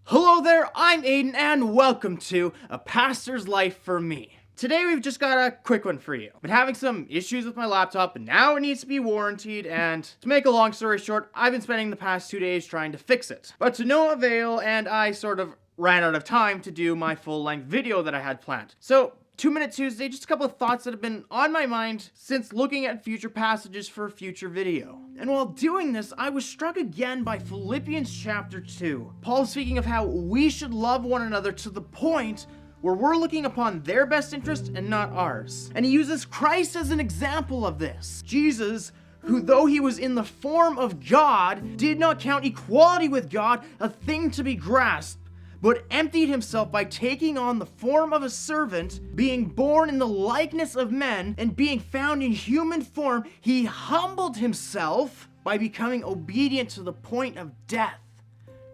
Hello there, I'm Aiden and welcome to A Pastor's Life for Me. Today we've just got a quick one for you. I've been having some issues with my laptop and now it needs to be warrantied, and to make a long story short, I've been spending the past 2 days trying to fix it. But to no avail, and I sort of ran out of time to do my full-length video that I had planned. So 2 Minute Tuesday, just a couple of thoughts that have been on my mind since looking at future passages for a future video. And while doing this, I was struck again by Philippians chapter 2. Paul is speaking of how we should love one another to the point where we're looking upon their best interest and not ours. And he uses Christ as an example of this. Jesus, who though he was in the form of God, did not count equality with God a thing to be grasped, but emptied himself by taking on the form of a servant, being born in the likeness of men, and being found in human form, he humbled himself by becoming obedient to the point of death,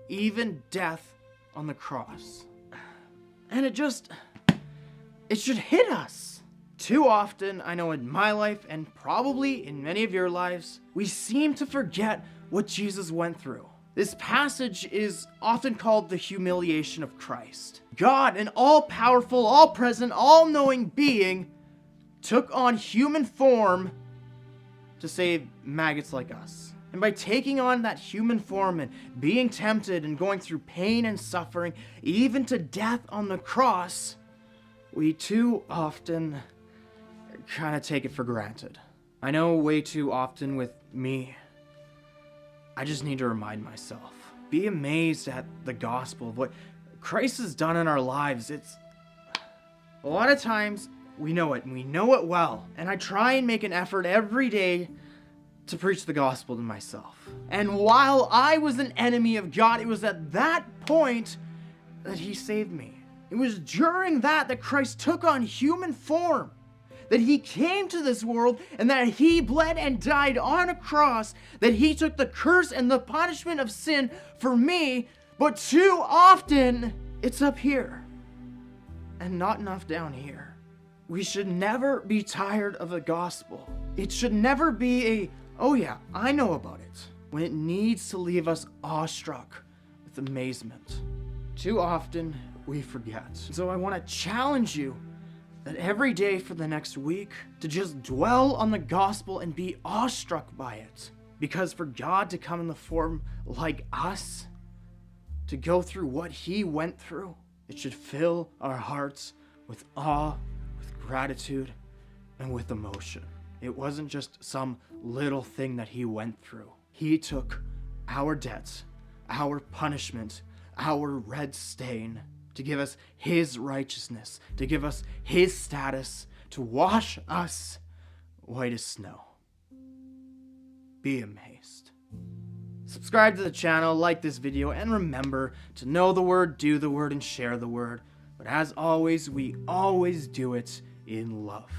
even death on the cross. And it should hit us. Too often, I know in my life, and probably in many of your lives, we seem to forget what Jesus went through. This passage is often called the humiliation of Christ. God, an all-powerful, all-present, all-knowing being, took on human form to save maggots like us. And by taking on that human form and being tempted and going through pain and suffering, even to death on the cross, we too often kind of take it for granted. I know way too often with me, I just need to remind myself. Be amazed at the gospel of what Christ has done in our lives. It's a lot of times we know it and we know it well. And I try and make an effort every day to preach the gospel to myself. And while I was an enemy of God, it was at that point that he saved me. It was during that Christ took on human form, that he came to this world, and that he bled and died on a cross, that he took the curse and the punishment of sin for me. But too often, it's up here and not enough down here. We should never be tired of the gospel. It should never be a, oh yeah, I know about it, when it needs to leave us awestruck with amazement. Too often, we forget. So I want to challenge you that every day for the next week, to just dwell on the gospel and be awestruck by it. Because for God to come in the form like us, to go through what he went through, it should fill our hearts with awe, with gratitude, and with emotion. It wasn't just some little thing that he went through. He took our debts, our punishment, our red stain, to give us his righteousness, to give us his status, to wash us white as snow. Be amazed. Subscribe to the channel, like this video, and remember to know the word, do the word, and share the word. But as always, we always do it in love.